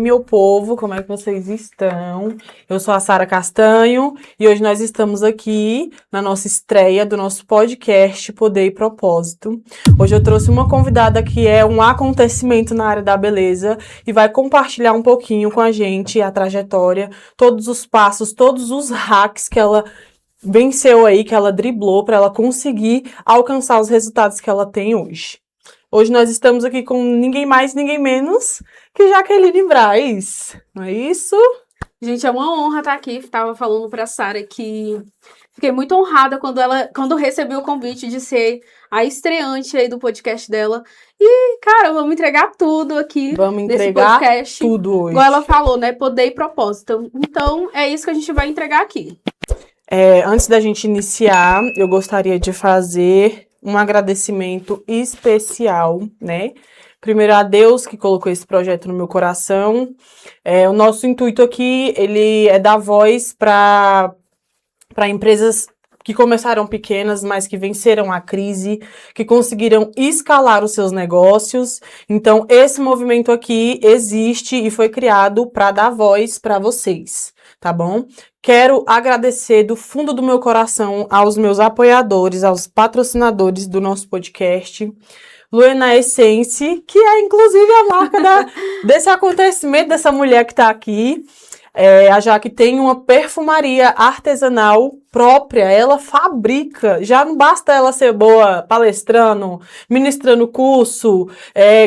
meu povo, como é que vocês estão? Eu sou a Sara Castanho e hoje nós estamos aqui na nossa estreia do nosso podcast Poder e Propósito. Hoje eu trouxe uma convidada que é um acontecimento na área da beleza e vai compartilhar um pouquinho com a gente a trajetória, todos os passos, todos os hacks que ela venceu aí, que ela driblou para ela conseguir alcançar os resultados que ela tem hoje. Hoje nós estamos aqui com ninguém mais, ninguém menos que Jaqueline Braz, não é isso? Gente, é uma honra estar aqui. Estava falando para a Sara que fiquei muito honrada quando recebi o convite de ser a estreante aí do podcast dela. E, cara, vamos entregar tudo aqui nesse podcast. Tudo hoje. Igual ela falou, né? Poder e propósito. Então, é isso que a gente vai entregar aqui. Antes da gente iniciar, eu gostaria de fazer um agradecimento especial, né? Primeiro a Deus que colocou esse projeto no meu coração. O nosso intuito aqui, ele é dar voz para empresas que começaram pequenas, mas que venceram a crise, que conseguiram escalar os seus negócios. Então, esse movimento aqui existe e foi criado para dar voz para vocês, tá bom? Quero agradecer do fundo do meu coração aos meus apoiadores, aos patrocinadores do nosso podcast. Luena Essence, que é inclusive a marca desse acontecimento, dessa mulher que está aqui. A Jaque tem uma perfumaria artesanal própria, ela fabrica, já não basta ela ser boa palestrando, ministrando curso,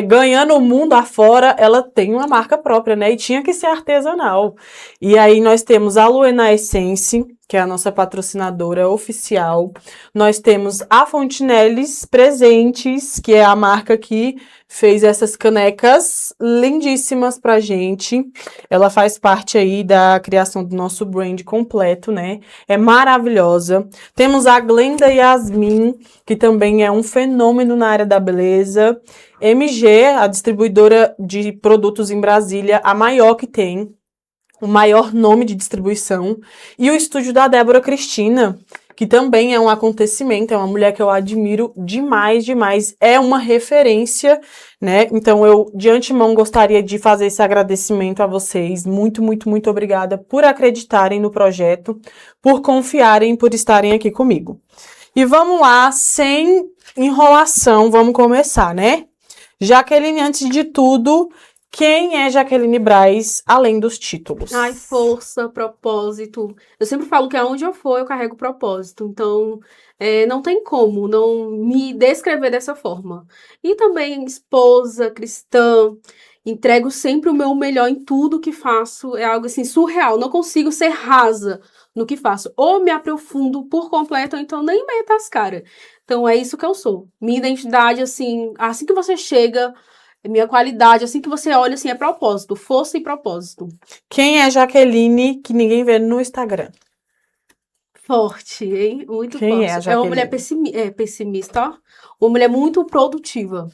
ganhando o mundo afora, ela tem uma marca própria, né? E tinha que ser artesanal. E aí nós temos a Luena Essence, que é a nossa patrocinadora oficial. Nós temos a Fontinelles Presentes, que é a marca que fez essas canecas lindíssimas pra gente. Ela faz parte aí da criação do nosso brand completo, né? É maravilhosa. Temos a Glenda Yasmin, que também é um fenômeno na área da beleza. MG, a distribuidora de produtos em Brasília, a maior que tem. O maior nome de distribuição, e o estúdio da Débora Cristina, que também é um acontecimento, é uma mulher que eu admiro demais, demais, é uma referência, né? Então eu, de antemão, gostaria de fazer esse agradecimento a vocês, muito, muito, muito obrigada por acreditarem no projeto, por confiarem, por estarem aqui comigo. E vamos lá, sem enrolação, vamos começar, né? Jaqueline, antes de tudo, quem é Jaqueline Braz, além dos títulos? Ai, força, propósito. Eu sempre falo que aonde eu for, eu carrego propósito. Então, não tem como não me descrever dessa forma. E também esposa, cristã, entrego sempre o meu melhor em tudo que faço. É algo assim surreal. Não consigo ser rasa no que faço. Ou me aprofundo por completo, ou então nem meto as caras. Então, é isso que eu sou. Minha identidade, assim que você chega... Minha qualidade, assim que você olha, assim, é propósito, força e propósito. Quem é Jaqueline que ninguém vê no Instagram? Forte, hein? Muito Quem forte. é a É uma Jaqueline? mulher pessimista, ó. Uma mulher muito produtiva.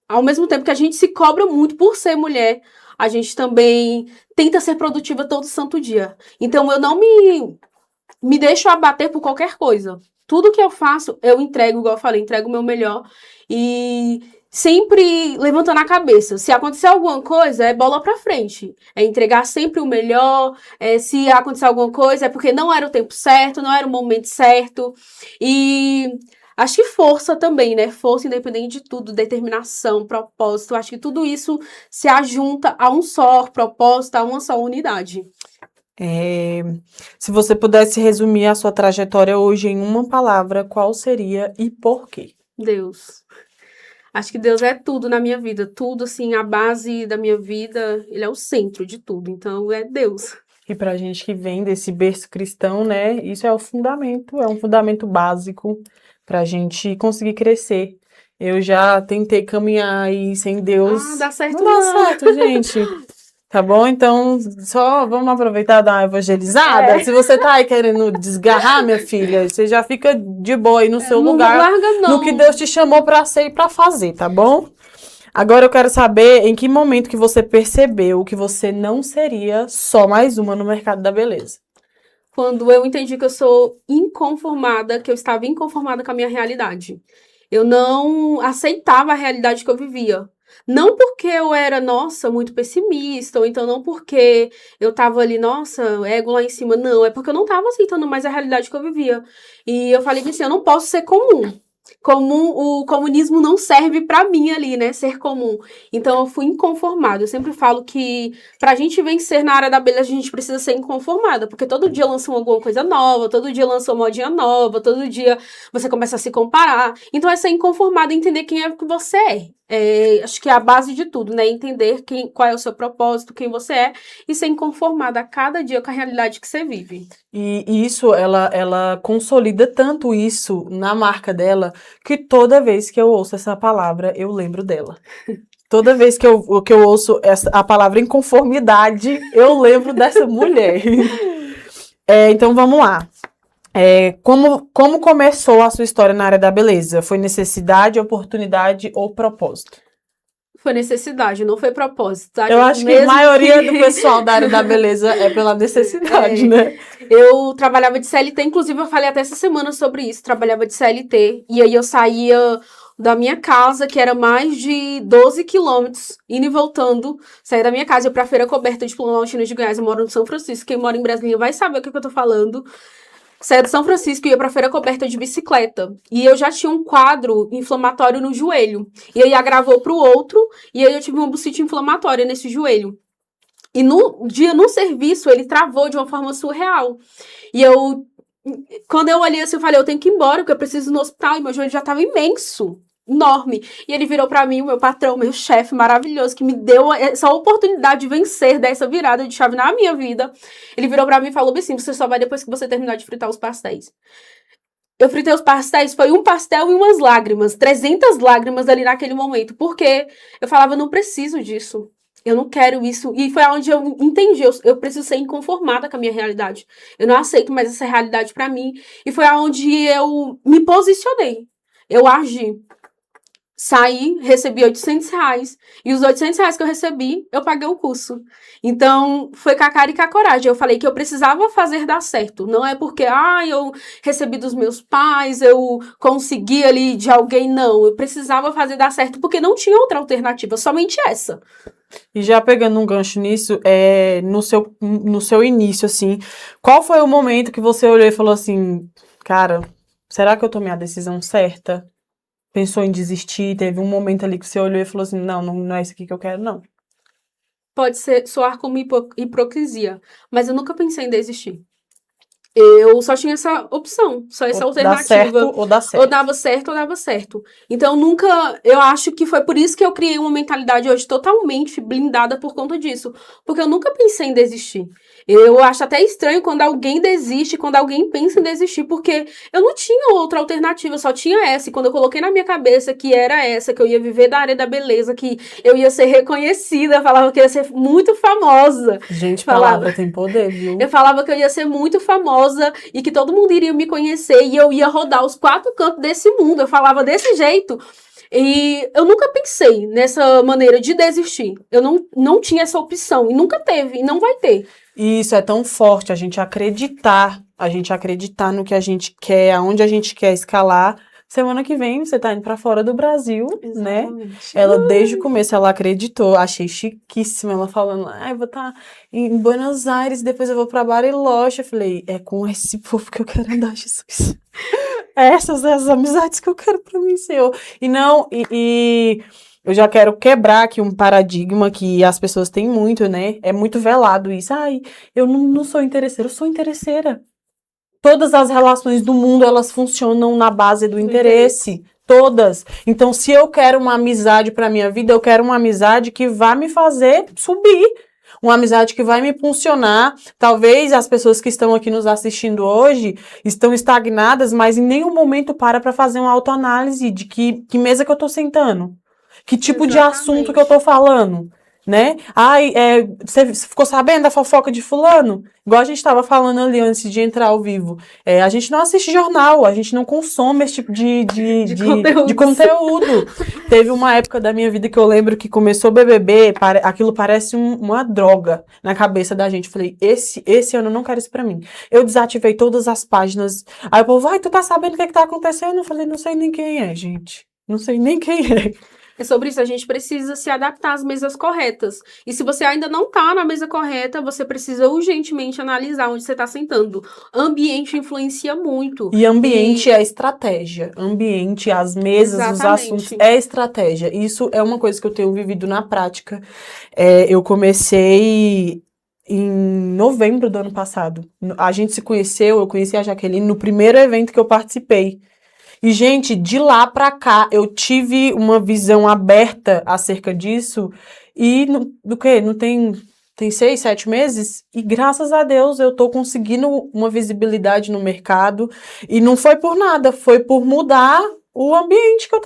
Ao mesmo tempo que a gente se cobra muito por ser mulher, a gente também tenta ser produtiva todo santo dia. Então, eu não me deixo abater por qualquer coisa. Tudo que eu faço, eu entrego, igual eu falei, entrego o meu melhor. E sempre levantando a cabeça. Se acontecer alguma coisa, é bola pra frente. É entregar sempre o melhor. Se acontecer alguma coisa, é porque não era o tempo certo, não era o momento certo. E acho que força também, né? Força independente de tudo, determinação, propósito. Acho que tudo isso se ajunta a um só propósito, a uma só unidade. Se você pudesse resumir a sua trajetória hoje em uma palavra, qual seria e por quê? Deus. Acho que Deus é tudo na minha vida. Tudo, assim, a base da minha vida, Ele é o centro de tudo. Então, é Deus. E pra gente que vem desse berço cristão, né, isso é um fundamento básico pra gente conseguir crescer. Eu já tentei caminhar aí sem Deus. Dá certo Não dá certo, gente. Tá bom? Então, só vamos aproveitar e dar uma evangelizada. Se você tá aí querendo desgarrar, minha filha, você já fica de boa aí no seu lugar. Não larga, não. No que Deus te chamou pra ser e pra fazer, tá bom? Agora eu quero saber em que momento que você percebeu que você não seria só mais uma no mercado da beleza. Quando eu entendi que eu sou inconformada, que eu estava inconformada com a minha realidade. Eu não aceitava a realidade que eu vivia. Não porque eu era, nossa, muito pessimista, ou então não porque eu tava ali, nossa, ego lá em cima. Não, é porque eu não tava aceitando mais a realidade que eu vivia. E eu falei assim, eu não posso ser comum. Comum, o comunismo não serve pra mim ali, né? Ser comum. Então eu fui inconformada. Eu sempre falo que pra gente vencer na área da beleza, a gente precisa ser inconformada, porque todo dia lançam alguma coisa nova, todo dia lançam uma modinha nova, todo dia você começa a se comparar. Então é ser inconformada e entender quem é que você é. Acho que é a base de tudo, né? Entender qual é o seu propósito, quem você é, e ser inconformada a cada dia com a realidade que você vive. E isso, ela consolida tanto isso na marca dela, que toda vez que eu ouço essa palavra, eu lembro dela. Toda vez que eu ouço a palavra inconformidade, eu lembro dessa mulher. Então vamos lá. Como começou a sua história na área da beleza? Foi necessidade, oportunidade ou propósito? Foi necessidade, não foi propósito. Tá? Eu acho que a maioria do pessoal da área da beleza é pela necessidade, né? Eu trabalhava de CLT, inclusive eu falei até essa semana sobre isso, trabalhava de CLT, e aí eu saía da minha casa, que era mais de 12 quilômetros, indo e voltando, saía da minha casa, ia pra Feira Coberta de Planaltina de Goiás, eu moro no São Francisco, quem mora em Brasília vai saber o que eu tô falando. Saía de São Francisco e ia pra Feira Coberta de bicicleta. E eu já tinha um quadro inflamatório no joelho. E aí agravou pro outro, e aí eu tive uma bucite inflamatória nesse joelho. E no serviço, ele travou de uma forma surreal. E quando eu olhei assim, eu falei, eu tenir que ir embora, porque eu preciso ir no hospital. E meu joelho já tava imenso. Enorme. E ele virou pra mim, o meu patrão, meu chefe maravilhoso, que me deu essa oportunidade de vencer, dessa virada de chave na minha vida. Ele virou pra mim e falou assim, você só vai depois que você terminar de fritar os pastéis. Eu fritei os pastéis, foi um pastel e umas lágrimas, 300 lágrimas ali naquele momento, porque eu falava, não preciso disso. Eu não quero isso. E foi onde eu entendi, eu preciso ser inconformada com a minha realidade. Eu não aceito mais essa realidade pra mim. E foi onde eu me posicionei. Eu agi. Saí, recebi R$ 800, e os R$ 800 que eu recebi, eu paguei o curso. Então, foi com a cara e com a coragem. Eu falei que eu precisava fazer dar certo. Não é porque, eu recebi dos meus pais, eu consegui ali de alguém, não. Eu precisava fazer dar certo, porque não tinha outra alternativa, somente essa. E já pegando um gancho nisso, no seu início, assim, qual foi o momento que você olhou e falou assim, cara, será que eu tomei a decisão certa? Pensou em desistir? Teve um momento ali que você olhou e falou assim, não é isso aqui que eu quero, não. Pode soar como hipocrisia, mas eu nunca pensei em desistir. Eu só tinha essa opção, só essa alternativa. Dá certo ou dá certo. Ou dava certo ou dava certo. Então, eu acho que foi por isso que eu criei uma mentalidade hoje totalmente blindada por conta disso. Porque eu nunca pensei em desistir. Eu acho até estranho quando alguém desiste, quando alguém pensa em desistir, porque eu não tinha outra alternativa, só tinha essa. E quando eu coloquei na minha cabeça que era essa, que eu ia viver da área da beleza, que eu ia ser reconhecida, falava que eu ia ser muito famosa. Gente, palavra tem poder, viu? Eu falava que eu ia ser muito famosa e que todo mundo iria me conhecer e eu ia rodar os 4 cantos desse mundo. Eu falava desse jeito. E eu nunca pensei nessa maneira de desistir. Eu não tinha essa opção e nunca teve e não vai ter. E isso é tão forte, a gente acreditar no que a gente quer, aonde a gente quer escalar. Semana que vem você tá indo pra fora do Brasil, Exatamente. Né? Ela, desde o começo, ela acreditou. Achei chiquíssima ela falando, eu vou estar em Buenos Aires, depois eu vou pra Bariloche. Eu falei, é com esse povo que eu quero andar, Jesus. Essas as amizades que eu quero pra mim, Senhor. E eu já quero quebrar aqui um paradigma que as pessoas têm muito, né? É muito velado isso. Eu não sou interesseira, eu sou interesseira. Todas as relações do mundo, elas funcionam na base do interesse. Todas. Então, se eu quero uma amizade pra minha vida, eu quero uma amizade que vai me fazer subir. Uma amizade que vai me impulsionar. Talvez as pessoas que estão aqui nos assistindo hoje estão estagnadas, mas em nenhum momento para fazer uma autoanálise de que mesa que eu tô sentando. Que tipo de assunto que eu tô falando. Né? Você ficou sabendo da fofoca de fulano? Igual a gente estava falando ali antes de entrar ao vivo. A gente não assiste jornal, a gente não consome esse tipo de conteúdo. Teve uma época da minha vida que eu lembro que começou o BBB, aquilo parece uma droga na cabeça da gente. Falei, esse ano eu não quero isso pra mim. Eu desativei todas as páginas. Aí o povo, tu tá sabendo o que tá acontecendo? Eu falei, não sei nem quem é, gente. Não sei nem quem é. É sobre isso, a gente precisa se adaptar às mesas corretas. E se você ainda não tá na mesa correta, você precisa urgentemente analisar onde você tá sentando. Ambiente influencia muito. E ambiente é estratégia. Ambiente, as mesas, os assuntos, Exatamente. é estratégia. Isso é uma coisa que eu tenho vivido na prática. Eu comecei em novembro do ano passado. A gente se conheceu, eu conheci a Jaqueline no primeiro evento que eu participei. E, gente, de lá pra cá, eu tive uma visão aberta acerca disso. E do quê? Não tem 6, 7 meses? E graças a Deus eu tô conseguindo uma visibilidade no mercado. E não foi por nada, foi por mudar o ambiente que eu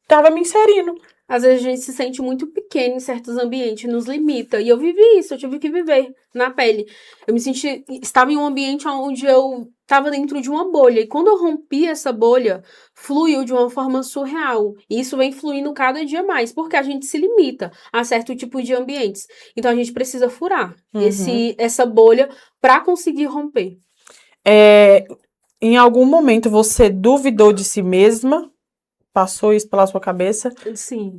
tava me inserindo. Às vezes a gente se sente muito pequeno em certos ambientes, nos limita. E eu vivi isso, eu tive que viver na pele. Eu me senti, estava em um ambiente onde eu estava dentro de uma bolha. E quando eu rompi essa bolha, fluiu de uma forma surreal. E isso vem fluindo cada dia mais, porque a gente se limita a certo tipo de ambientes. Então a gente precisa furar essa bolha para conseguir romper. Em algum momento você duvidou de si mesma? Passou isso pela sua cabeça? Sim.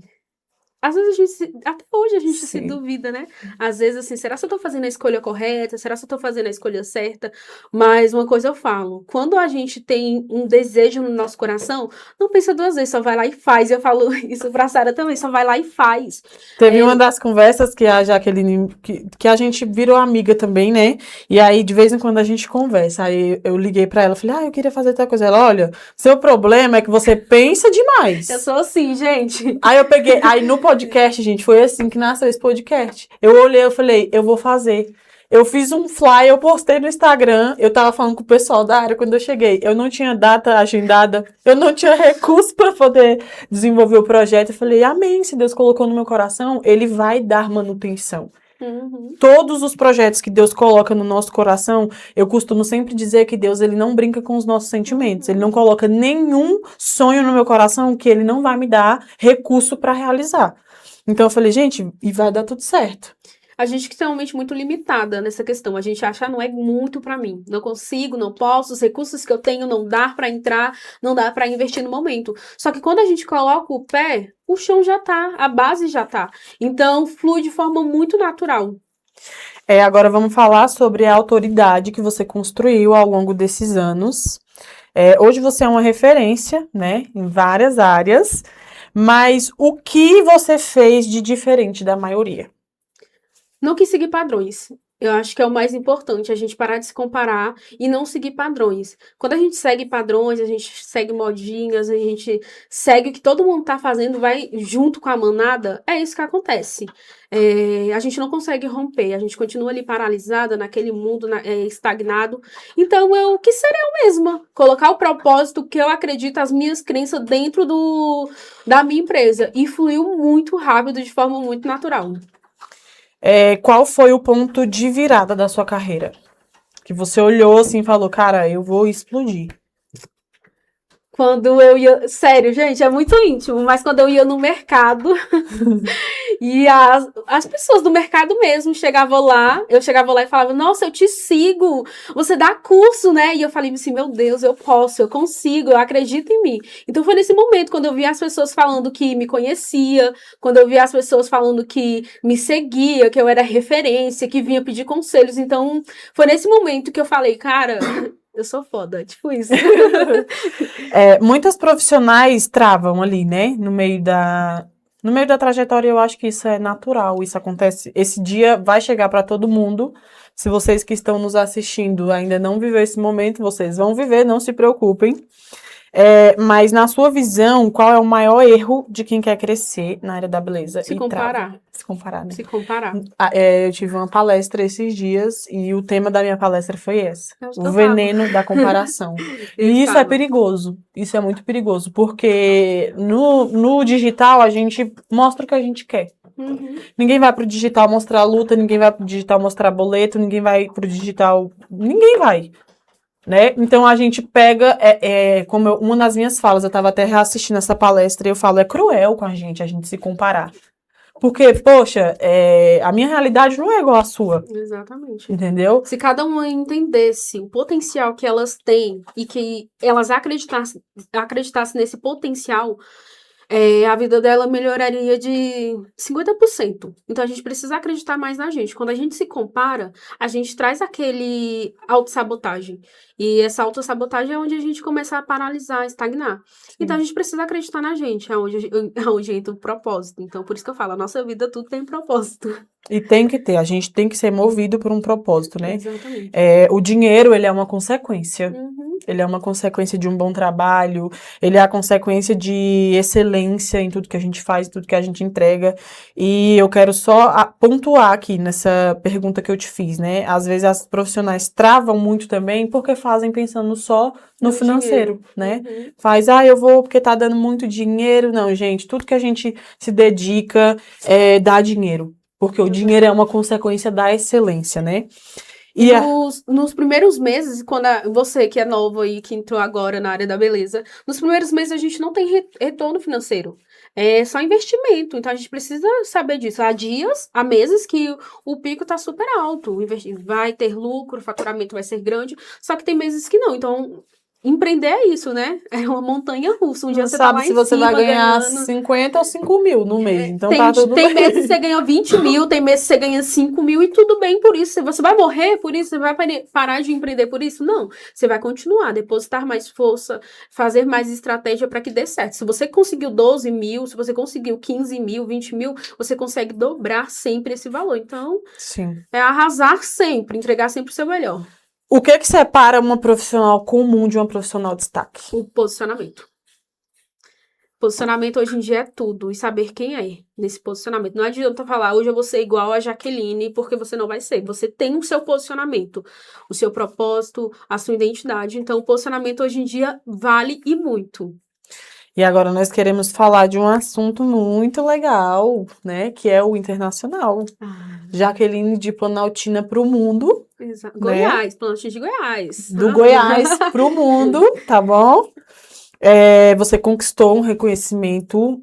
Às vezes até hoje a gente se Sim. duvida, né? Às vezes assim, será que eu tô fazendo a escolha correta? Será que eu tô fazendo a escolha certa? Mas uma coisa eu falo, quando a gente tem um desejo no nosso coração, não pensa duas vezes, só vai lá e faz. Eu falo isso pra Sara também, só vai lá e faz. Teve uma das conversas que a Jaqueline, que a gente virou amiga também, né? E aí, de vez em quando, a gente conversa. Aí eu liguei pra ela, falei, eu queria fazer tal coisa. Ela, olha, seu problema é que você pensa demais. Eu sou assim, gente. Aí no podcast, gente, foi assim que nasceu esse podcast. Eu olhei, eu falei, eu vou fazer. Eu fiz um flyer, eu postei no Instagram, eu tava falando com o pessoal da área quando eu cheguei. Eu não tinha data agendada, eu não tinha recurso para poder desenvolver o projeto. Eu falei, amém, se Deus colocou no meu coração, Ele vai dar manutenção. Todos os projetos que Deus coloca no nosso coração, eu costumo sempre dizer que Deus, Ele não brinca com os nossos sentimentos. Ele não coloca nenhum sonho no meu coração que Ele não vai me dar recurso para realizar. Então eu falei, gente, e vai dar tudo certo. A gente que tem uma mente muito limitada nessa questão. A gente acha, não é muito pra mim. Não consigo, não posso, os recursos que eu tenho não dá pra entrar, não dá pra investir no momento. Só que quando a gente coloca o pé, o chão já tá, a base já tá. Então, flui de forma muito natural. Agora vamos falar sobre a autoridade que você construiu ao longo desses anos. Hoje você é uma referência, né, em várias áreas, mas o que você fez de diferente da maioria? Não quis seguir padrões. Eu acho que é o mais importante, a gente parar de se comparar e não seguir padrões. Quando a gente segue padrões, a gente segue modinhas, a gente segue o que todo mundo tá fazendo, vai junto com a manada, é isso que acontece. A gente não consegue romper, a gente continua ali paralisada naquele mundo estagnado. Então eu quis ser eu mesma, colocar o propósito que eu acredito, as minhas crenças dentro da minha empresa. E fluiu muito rápido, de forma muito natural. Qual foi o ponto de virada da sua carreira? Que você olhou assim e falou, cara, eu vou explodir. Quando eu ia... Sério, gente, é muito íntimo, mas quando eu ia no mercado e as pessoas do mercado mesmo chegavam lá, eu chegava lá e falava, nossa, eu te sigo, você dá curso, né? E eu falei assim, meu Deus, eu posso, eu consigo, eu acredito em mim. Então foi nesse momento, quando eu vi as pessoas falando que me conhecia, quando eu vi as pessoas falando que me seguia, que eu era referência, que vinha pedir conselhos. Então foi nesse momento que eu falei, cara... Eu sou foda, tipo isso. Muitas profissionais travam ali, né? No meio da trajetória, eu acho que isso é natural, isso acontece. Esse dia vai chegar para todo mundo. Se vocês que estão nos assistindo ainda não viveram esse momento, vocês vão viver, não se preocupem. Mas na sua visão, qual é o maior erro de quem quer crescer na área da beleza? Se comparar. Se comparar, né? Se comparar. Eu tive uma palestra esses dias e o tema da minha palestra foi esse. O veneno da comparação. E isso é perigoso. Isso é muito perigoso, porque no digital a gente mostra o que a gente quer. Ninguém vai pro digital mostrar luta, ninguém vai pro digital mostrar boleto, ninguém vai pro digital... Ninguém vai. Né? Então a gente pega, como uma das minhas falas, eu estava até reassistindo essa palestra e eu falo, é cruel com a gente se comparar. Porque, poxa, a minha realidade não é igual à sua. Exatamente. Entendeu? Se cada uma entendesse o potencial que elas têm e que elas acreditassem nesse potencial, a vida dela melhoraria de 50%. Então a gente precisa acreditar mais na gente. Quando a gente se compara, a gente traz aquele autossabotagem. E essa autossabotagem é onde a gente começa a paralisar, estagnar. Então a gente precisa acreditar na gente, aonde entra o propósito. Então por isso que eu falo, a nossa vida tudo tem propósito. E tem que ter, a gente tem que ser movido por um propósito, né? Exatamente. O dinheiro, ele é uma consequência. Uhum. Ele é uma consequência de um bom trabalho, ele é a consequência de excelência em tudo que a gente faz, tudo que a gente entrega. E eu quero só pontuar aqui nessa pergunta que eu te fiz, né? Às vezes as profissionais travam muito também porque fazem pensando só no financeiro, né? Uhum. Eu vou porque tá dando muito dinheiro. Não, gente, tudo que a gente se dedica dá dinheiro. Porque o dinheiro é uma consequência da excelência, né? E nos primeiros meses, quando você que é nova e que entrou agora na área da beleza, nos primeiros meses a gente não tem retorno financeiro. É só investimento. Então a gente precisa saber disso. Há meses que o pico tá super alto. Vai ter lucro, o faturamento vai ser grande. Só que tem meses que não. Então, empreender é isso, né? É uma montanha russa. Um dia Não você tá lá sabe se em você cima vai ganhar ganhando. 50 ou 5 mil no mês. Então Tem, tá tudo tem bem. meses que você ganha 20 mil, tem meses que você ganha 5 mil e tudo bem por isso. Você vai morrer por isso? Você vai parar de empreender por isso? Não. Você vai continuar, depositar mais força, fazer mais estratégia para que dê certo. Se você conseguiu 12 mil, se você conseguiu 15 mil, 20 mil, você consegue dobrar sempre esse valor. Então, Sim. é arrasar sempre, entregar sempre o seu melhor. O que separa uma profissional comum de uma profissional de destaque? O posicionamento. Posicionamento hoje em dia é tudo, e saber quem é nesse posicionamento. Não adianta falar, hoje eu vou ser igual a Jaqueline, porque você não vai ser. Você tem o seu posicionamento, o seu propósito, a sua identidade. Então, o posicionamento hoje em dia vale e muito. E agora nós queremos falar de um assunto muito legal, né? Que é o internacional. Jaqueline de Planaltina para o mundo. Exato. Né? Goiás, Planaltina de Goiás. Do Goiás para o mundo, tá bom? Você conquistou um reconhecimento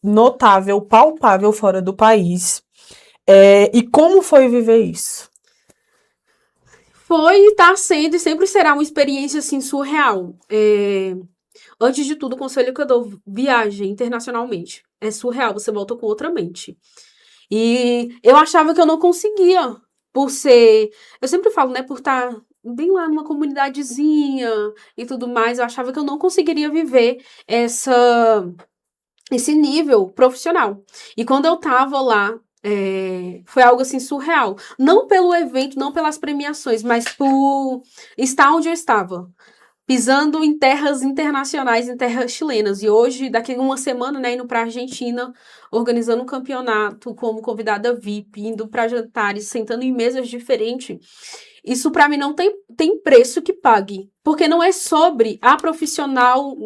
notável, palpável fora do país. E como foi viver isso? Foi, tá sendo e sempre será uma experiência assim surreal. Antes de tudo, o conselho que eu dou, viaje internacionalmente. É surreal, você volta com outra mente. E eu achava que eu não conseguia, por ser... Eu sempre falo, né, por estar bem lá numa comunidadezinha e tudo mais, eu achava que eu não conseguiria viver esse nível profissional. E quando eu tava lá, foi algo assim surreal. Não pelo evento, não pelas premiações, mas por estar onde eu estava. Pisando em terras internacionais, em terras chilenas. E hoje, daqui a uma semana, né, indo para a Argentina, organizando um campeonato como convidada VIP, indo para jantares, sentando em mesas diferentes. Isso para mim não tem preço que pague. Porque não é sobre a profissional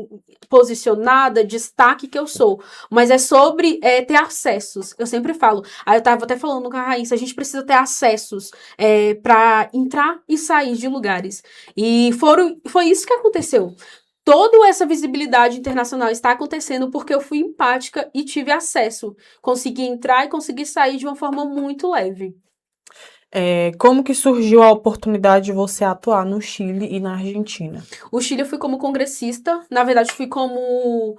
posicionada, destaque que eu sou. Mas é sobre ter acessos. Eu sempre falo. Aí eu tava até falando com a Raíssa, a gente precisa ter acessos para entrar e sair de lugares. E foi isso que aconteceu. Toda essa visibilidade internacional está acontecendo porque eu fui empática e tive acesso. Consegui entrar e consegui sair de uma forma muito leve. Como que surgiu a oportunidade de você atuar no Chile e na Argentina? O Chile eu fui como congressista, na verdade fui como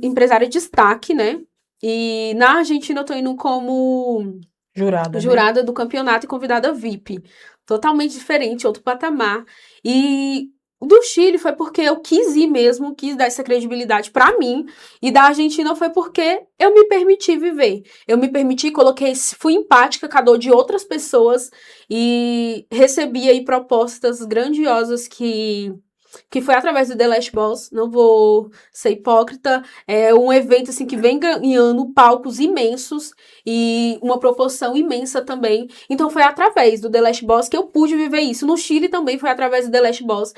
empresária de destaque, né? E na Argentina eu tô indo como jurada, né? Do campeonato e convidada VIP. Totalmente diferente, outro patamar. E do Chile foi porque eu quis ir mesmo, quis dar essa credibilidade pra mim. E da Argentina foi porque eu me permiti viver. Eu me permiti, fui empática com a dor de outras pessoas e recebi aí propostas grandiosas que foi através do The Last Boss, não vou ser hipócrita, é um evento assim que vem ganhando palcos imensos e uma proporção imensa também, então foi através do The Last Boss que eu pude viver isso. No Chile também foi através do The Last Boss.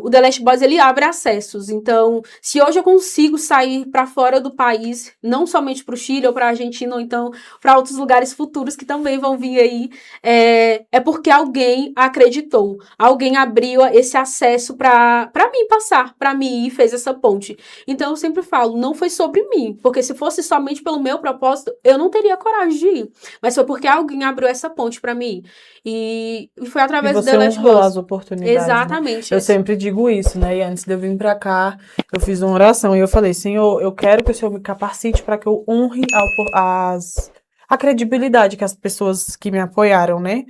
O The Last Boss, ele abre acessos, então se hoje eu consigo sair para fora do país, não somente para o Chile ou para a Argentina, ou então para outros lugares futuros que também vão vir aí, é porque alguém acreditou, alguém abriu esse acesso acesso para mim passar, para mim ir, fez essa ponte. Então eu sempre falo, não foi sobre mim, porque se fosse somente pelo meu propósito, eu não teria coragem de ir. Mas foi porque alguém abriu essa ponte para mim. E foi através do você The Last honrou Bus. as oportunidades, né? Exatamente. Eu sempre digo isso, né? E antes de eu vir pra cá, eu fiz uma oração e eu falei, Senhor, eu quero que o Senhor me capacite para que eu honre a credibilidade que as pessoas que me apoiaram, né?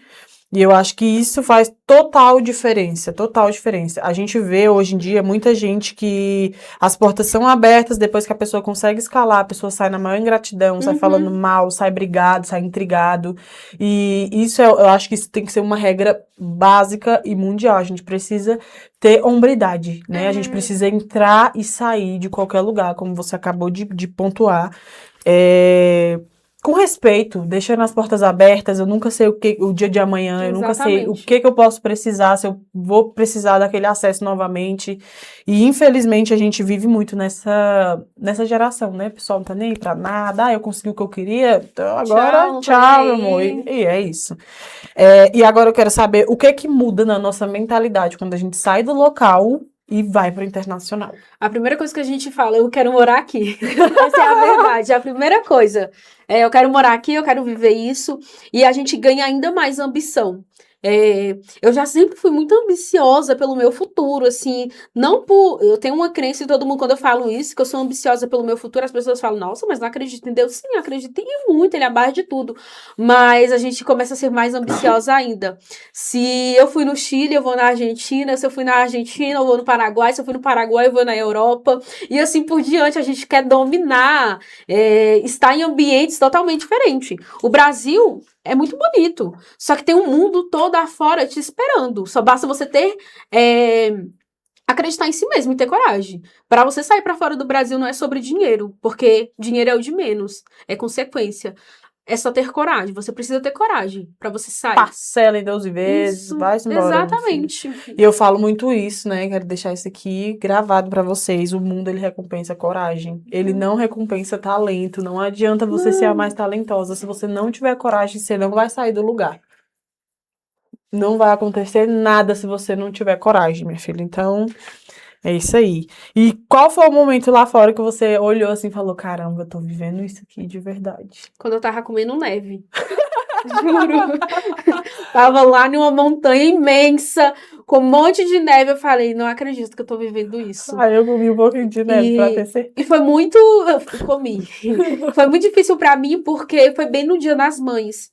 E eu acho que isso faz total diferença, total diferença. A gente vê hoje em dia muita gente que as portas são abertas, depois que a pessoa consegue escalar, a pessoa sai na maior ingratidão, sai falando mal, sai brigado, sai intrigado. E isso eu acho que isso tem que ser uma regra básica e mundial. A gente precisa ter hombridade, né? A gente precisa entrar e sair de qualquer lugar, como você acabou de pontuar. Com respeito, deixando as portas abertas, eu nunca sei o dia de amanhã, eu nunca sei o que eu posso precisar, se eu vou precisar daquele acesso novamente. E infelizmente a gente vive muito nessa geração, né? O pessoal não tá nem aí pra nada, eu consegui o que eu queria, então agora tchau, meu amor. E é isso. E agora eu quero saber o que muda na nossa mentalidade quando a gente sai do local e vai para o internacional. A primeira coisa que a gente fala, eu quero morar aqui. Essa é a verdade. A primeira coisa, eu quero morar aqui, eu quero viver isso. E a gente ganha ainda mais ambição. Eu já sempre fui muito ambiciosa pelo meu futuro, assim, não por... Eu tenho uma crença em todo mundo, quando eu falo isso, que eu sou ambiciosa pelo meu futuro, as pessoas falam, nossa, mas não acredito em Deus. Sim, eu acredito em muito, ele é a base de tudo. Mas a gente começa a ser mais ambiciosa ainda. Se eu fui no Chile, eu vou na Argentina. Se eu fui na Argentina, eu vou no Paraguai. Se eu fui no Paraguai, eu vou na Europa. E assim por diante, a gente quer dominar, estar em ambientes totalmente diferentes. O Brasil é muito bonito, só que tem um mundo todo afora te esperando. Só basta você ter... acreditar em si mesmo e ter coragem. Para você sair para fora do Brasil não é sobre dinheiro, porque dinheiro é o de menos, é consequência. É só ter coragem. Você precisa ter coragem para você sair. Parcela em 12 vezes, vai-se embora. Exatamente. E eu falo muito isso, né? Quero deixar isso aqui gravado para vocês. O mundo, ele recompensa coragem. Ele não recompensa talento. Não adianta você ser a mais talentosa. Se você não tiver coragem, você não vai sair do lugar. Não vai acontecer nada se você não tiver coragem, minha filha. Então, é isso aí. E qual foi o momento lá fora que você olhou assim e falou, caramba, eu tô vivendo isso aqui de verdade? Quando eu tava comendo neve. Juro. Tava lá numa montanha imensa, com um monte de neve. Eu falei, não acredito que eu tô vivendo isso. Eu comi um pouquinho de neve pra ter certeza. E foi muito... Eu comi. Foi muito difícil pra mim, porque foi bem no Dia das Mães.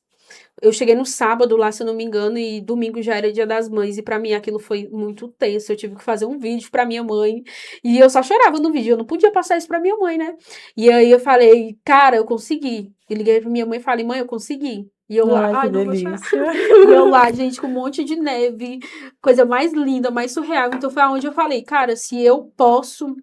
Eu cheguei no sábado lá, se eu não me engano, e domingo já era Dia das Mães, e pra mim aquilo foi muito tenso. Eu tive que fazer um vídeo pra minha mãe, e eu só chorava no vídeo, eu não podia passar isso pra minha mãe, né? E aí eu falei, cara, eu consegui. Eu liguei pra minha mãe e falei, mãe, eu consegui. E eu lá, ai, não vou chorar. E eu lá, gente, com um monte de neve, coisa mais linda, mais surreal. Então foi aonde eu falei, cara, se eu posso...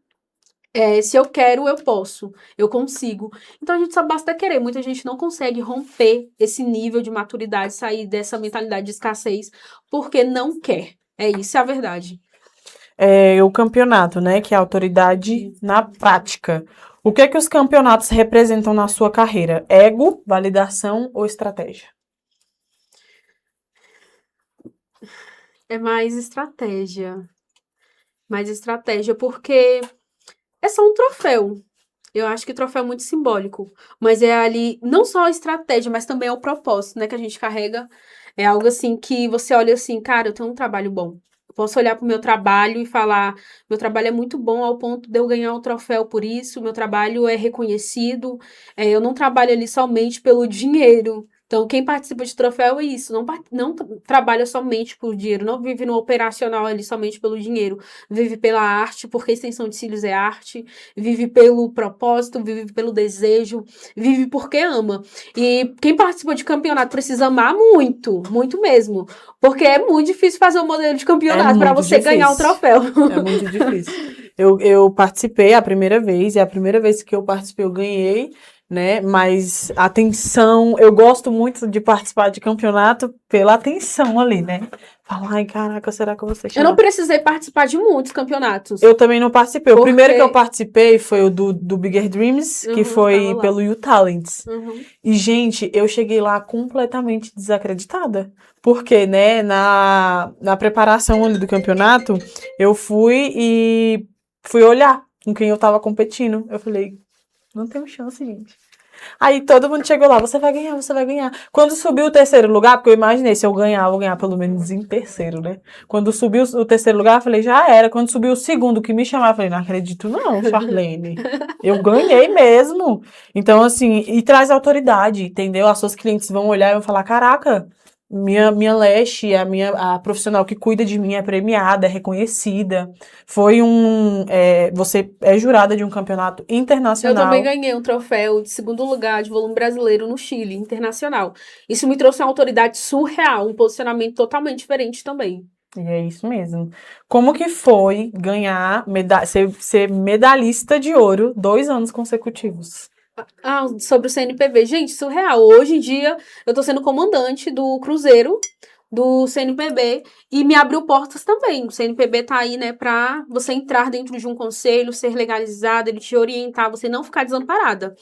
se eu quero, eu posso, eu consigo. Então a gente só basta querer. Muita gente não consegue romper esse nível de maturidade, sair dessa mentalidade de escassez, porque não quer. Isso é a verdade. O campeonato, né? Que é a autoridade na prática. O que é que os campeonatos representam na sua carreira? Ego, validação ou estratégia? É mais estratégia. Mais estratégia, porque é só um troféu. Eu acho que o troféu é muito simbólico. Mas é ali, não só a estratégia, mas também é o propósito, né? Que a gente carrega. É algo assim que você olha assim, cara, eu tenho um trabalho bom. Eu posso olhar pro meu trabalho e falar, meu trabalho é muito bom ao ponto de eu ganhar um troféu por isso, meu trabalho é reconhecido. Eu não trabalho ali somente pelo dinheiro. Então, quem participa de troféu é isso, não trabalha somente por dinheiro, não vive no operacional ali somente pelo dinheiro, vive pela arte, porque extensão de cílios é arte, vive pelo propósito, vive pelo desejo, vive porque ama. E quem participa de campeonato precisa amar muito, muito mesmo, porque é muito difícil fazer um modelo de campeonato para você ganhar um troféu. É muito difícil. Eu participei a primeira vez, e a primeira vez que eu participei eu ganhei. né? Mas a atenção, eu gosto muito de participar de campeonato pela atenção ali, né? Falar, ai, caraca, será que eu vou ser Eu não chamada? precisei participar de muitos campeonatos. Eu também não participei. O primeiro que eu Porque- participei foi o do Bigger Dreams, que Uhum, tava foi lá. pelo You Talents. Uhum. E, gente, eu cheguei lá completamente desacreditada. Porque, né, na preparação ali do campeonato, eu fui olhar com quem eu tava competindo. Eu falei, não tenho chance, gente. Aí todo mundo chegou lá, você vai ganhar, você vai ganhar. Quando subiu o terceiro lugar, porque eu imaginei, se eu ganhar, eu vou ganhar pelo menos em terceiro, né? Quando subiu o terceiro lugar, eu falei, já era. Quando subiu o segundo, que me chamaram, eu falei, não acredito não, Charlene. Eu ganhei mesmo. Então, assim, e traz autoridade, entendeu? As suas clientes vão olhar e vão falar, caraca, minha Lash, a profissional que cuida de mim é premiada, é reconhecida. Você é jurada de um campeonato Eu internacional. também ganhei um troféu de segundo lugar de volume brasileiro no Chile, internacional. Isso me trouxe uma autoridade surreal, um posicionamento totalmente diferente também. E é isso mesmo. Como que foi ganhar, ser medalhista de ouro 2 anos consecutivos? Ah, sobre o CNPB. Gente, surreal. Hoje em dia, eu tô sendo comandante do Cruzeiro, do CNPB, e me abriu portas também. O CNPB tá aí, né, pra você entrar dentro de um conselho, ser legalizado, ele te orientar, você não ficar desamparada.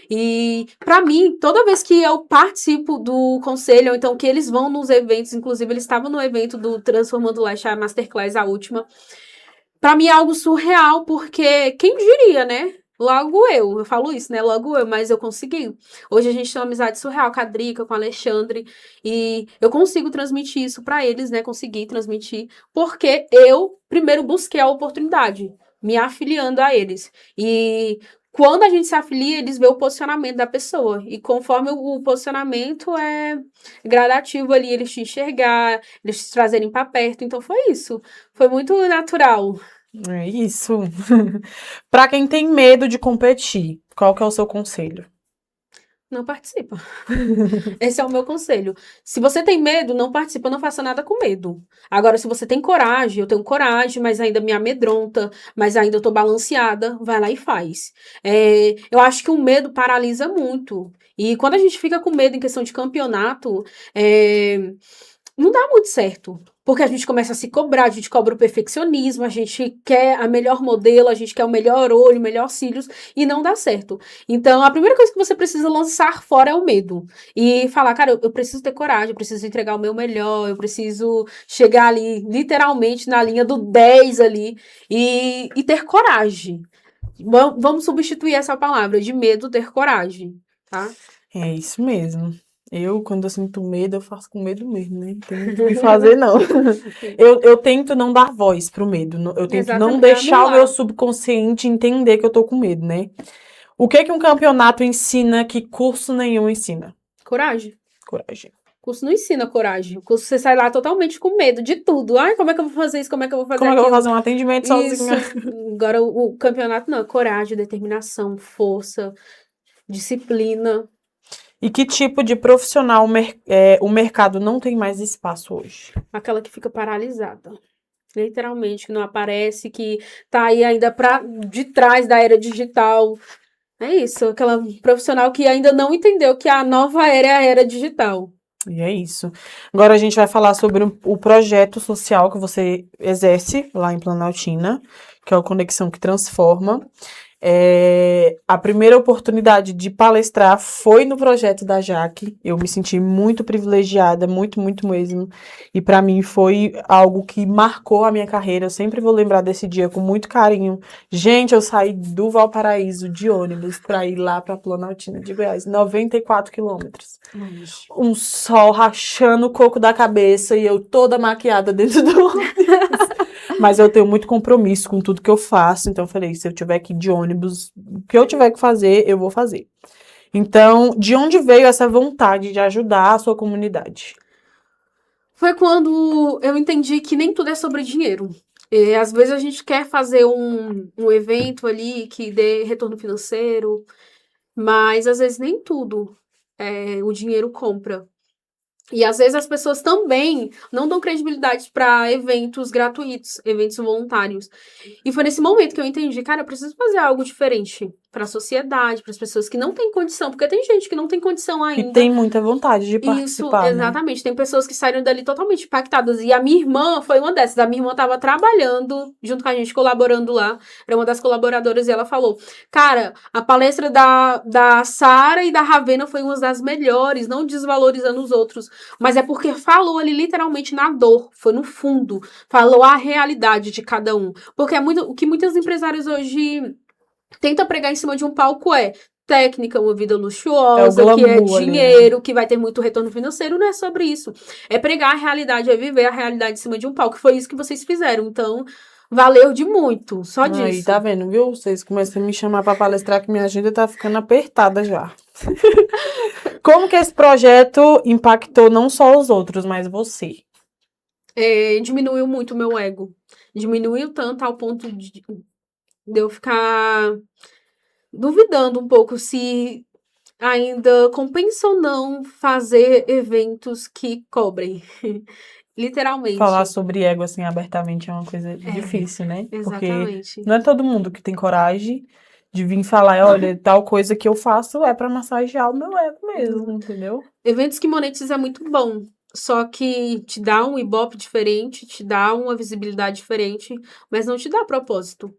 E, pra mim, toda vez que eu participo do conselho, ou então que eles vão nos eventos, inclusive eles estavam no evento do Transformando Lash, a Masterclass, a última, pra mim é algo surreal, porque quem diria, né? Logo eu falo isso, né? Logo eu, mas eu consegui. Hoje a gente tem uma amizade surreal com a Drica, com o Alexandre, e eu consigo transmitir isso pra eles, né? Consegui transmitir, porque eu primeiro busquei a oportunidade, me afiliando a eles. E quando a gente se afilia, eles veem o posicionamento da pessoa, e conforme o posicionamento é gradativo ali, eles te enxergar, eles te trazerem pra perto, então foi isso. Foi muito natural. É isso. Para quem tem medo de competir, qual que é o seu conselho? Não participa. Esse é o meu conselho. Se você tem medo, não participa, não faça nada com medo. Agora, se você tem coragem, eu tenho coragem, mas ainda me amedronta, mas ainda eu tô balanceada, vai lá e faz. Eu acho que o medo paralisa muito. E quando a gente fica com medo em questão de campeonato, não dá muito certo. Porque a gente começa a se cobrar, a gente cobra o perfeccionismo, a gente quer a melhor modelo, a gente quer o melhor olho, o melhor cílios, e não dá certo. Então, a primeira coisa que você precisa lançar fora é o medo. E falar, cara, eu preciso ter coragem, eu preciso entregar o meu melhor, eu preciso chegar ali, literalmente, na linha do 10 ali, e ter coragem. Vamos substituir essa palavra de medo, ter coragem, tá? É isso mesmo. Quando eu sinto medo, eu faço com medo mesmo, né? Não tem muito o que fazer, não. Eu tento não dar voz pro medo. Eu tento não Exatamente, deixar o meu anular. subconsciente entender que eu tô com medo, né? O que que um campeonato ensina que curso nenhum ensina? Coragem. Coragem. O curso não ensina coragem. O curso você sai lá totalmente com medo de tudo. Ai, como é que eu vou fazer isso? Como é que eu vou fazer Como é que eu vou aquilo? fazer um atendimento Isso. sozinha? Agora, o campeonato não. Coragem, determinação, força, disciplina. E que tipo de profissional o mercado não tem mais espaço hoje? Aquela que fica paralisada. Literalmente, que não aparece, que tá aí ainda de trás da era digital. É isso. Aquela profissional que ainda não entendeu que a nova era é a era digital. E é isso. Agora a gente vai falar sobre o projeto social que você exerce lá em Planaltina, que é o Conexão que Transforma. A primeira oportunidade de palestrar foi no projeto da Jaque. Eu me senti muito privilegiada, muito, muito mesmo. E para mim foi algo que marcou a minha carreira. Eu sempre vou lembrar desse dia com muito carinho. Gente, eu saí do Valparaíso de ônibus para ir lá para Planaltina de Goiás, 94 quilômetros. Um sol rachando o coco da cabeça e eu toda maquiada dentro do ônibus. Mas eu tenho muito compromisso com tudo que eu faço, então eu falei, se eu tiver que ir de ônibus, o que eu tiver que fazer, eu vou fazer. Então, de onde veio essa vontade de ajudar a sua comunidade? Foi quando eu entendi que nem tudo é sobre dinheiro. Às vezes a gente quer fazer um evento ali que dê retorno financeiro, mas às vezes nem tudo o dinheiro compra. E às vezes as pessoas também não dão credibilidade para eventos gratuitos, eventos voluntários. E foi nesse momento que eu entendi, cara, eu preciso fazer algo diferente. para a sociedade, para as pessoas que não têm condição, porque tem gente que não tem condição ainda. E tem muita vontade de Isso, participar, né? exatamente. Tem pessoas que saíram dali totalmente impactadas. E a minha irmã foi uma dessas. A minha irmã estava trabalhando junto com a gente, colaborando lá. Era uma das colaboradoras e ela falou: cara, a palestra da Sara e da Ravena foi uma das melhores, não desvalorizando os outros. Mas é porque falou ali literalmente na dor, foi no fundo. Falou a realidade de cada um. Porque é muito, o que muitos empresários hoje tenta pregar em cima de um palco é técnica, uma vida luxuosa, É o que é glamour ali, né? dinheiro, que vai ter muito retorno financeiro, não é sobre isso. É pregar a realidade, é viver a realidade em cima de um palco. Foi isso que vocês fizeram. Então, valeu de muito, só disso. Aí, tá vendo, viu? Vocês começam a me chamar pra palestrar que minha agenda tá ficando apertada já. Como que esse projeto impactou não só os outros, mas você? Diminuiu muito o meu ego. Diminuiu tanto ao ponto de eu ficar duvidando um pouco se ainda compensa ou não fazer eventos que cobrem. Literalmente. Falar sobre ego assim abertamente é uma coisa difícil, né? Porque Exatamente. não é todo mundo que tem coragem de vir falar, olha, tal coisa que eu faço é pra massagear o meu ego mesmo, entendeu? Eventos que monetizam é muito bom. Só que te dá um ibope diferente, te dá uma visibilidade diferente, mas não te dá propósito.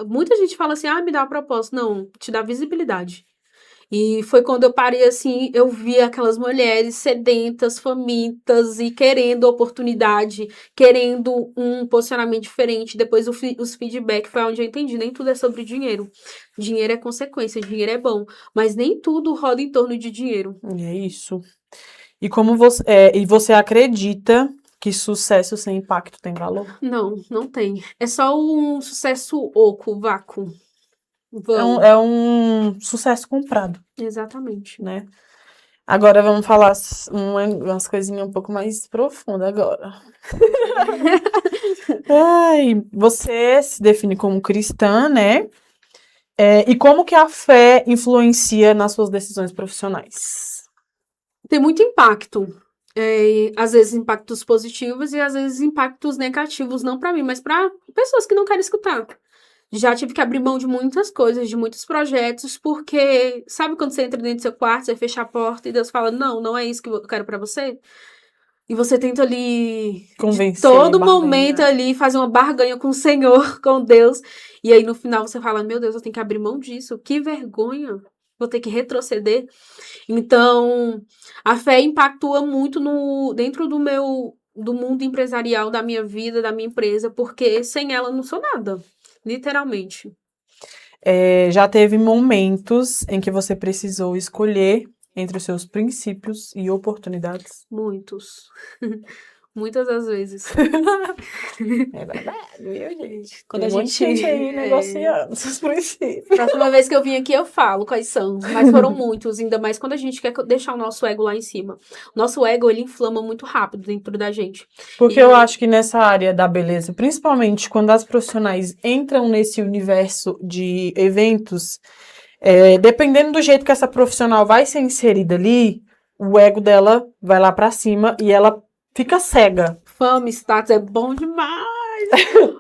Muita gente fala assim, me dá propósito. Não, te dá visibilidade. E foi quando eu parei assim, eu vi aquelas mulheres sedentas, famintas e querendo oportunidade, querendo um posicionamento diferente. Depois os feedback foi onde eu entendi, nem tudo é sobre dinheiro. Dinheiro é consequência, dinheiro é bom, mas nem tudo roda em torno de dinheiro. E é isso. E como você acredita que sucesso sem impacto tem valor? Não, não tem. É só um sucesso oco, vácuo. Vão. É um sucesso comprado, Exatamente. né? Agora vamos falar umas coisinhas um pouco mais profundas agora. Ai, você se define como cristã, né? E como que a fé influencia nas suas decisões profissionais? Tem muito impacto. Às vezes impactos positivos e às vezes impactos negativos, não para mim, mas para pessoas que não querem escutar. Já tive que abrir mão de muitas coisas, de muitos projetos, porque sabe quando você entra dentro do seu quarto, você fecha a porta e Deus fala, não, não é isso que eu quero para você? E você tenta ali, Convencer, todo barganhar. momento ali, fazer uma barganha com o Senhor, com Deus. E aí no final você fala, meu Deus, eu tenho que abrir mão disso, que vergonha, vou ter que retroceder. Então, a fé impactua muito dentro do mundo empresarial, da minha vida, da minha empresa, porque sem ela eu não sou nada, literalmente. Já teve momentos em que você precisou escolher entre os seus princípios e oportunidades? Muitos. Muitas das vezes. É verdade, viu, gente? Quando Tem a um monte de gente gente aí negociando seus princípios. Próxima vez que eu vim aqui, eu falo quais são. Mas foram muitos, ainda mais quando a gente quer deixar o nosso ego lá em cima. Nosso ego, ele inflama muito rápido dentro da gente. Porque eu acho que nessa área da beleza, principalmente quando as profissionais entram nesse universo de eventos, dependendo do jeito que essa profissional vai ser inserida ali, o ego dela vai lá pra cima e ela fica cega. Fama, status é bom demais.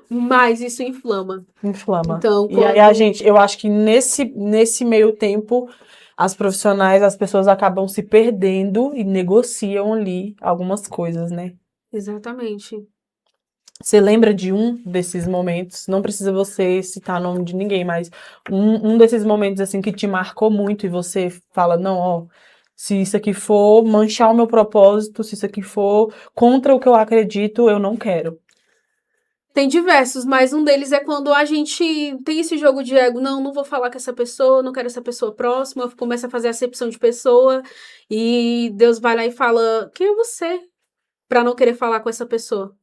Mas isso inflama. Inflama. Então, E aí eu acho que nesse meio tempo, as profissionais, as pessoas acabam se perdendo e negociam ali algumas coisas, né? Exatamente. Você lembra de um desses momentos? Não precisa você citar o nome de ninguém, mas um desses momentos assim que te marcou muito e você fala, não, ó, se isso aqui for manchar o meu propósito, se isso aqui for contra o que eu acredito, eu não quero. Tem diversos, mas um deles é quando a gente tem esse jogo de ego. Não vou falar com essa pessoa, não quero essa pessoa próxima. Começa a fazer acepção de pessoa e Deus vai lá e fala, quem é você? Pra não querer falar com essa pessoa.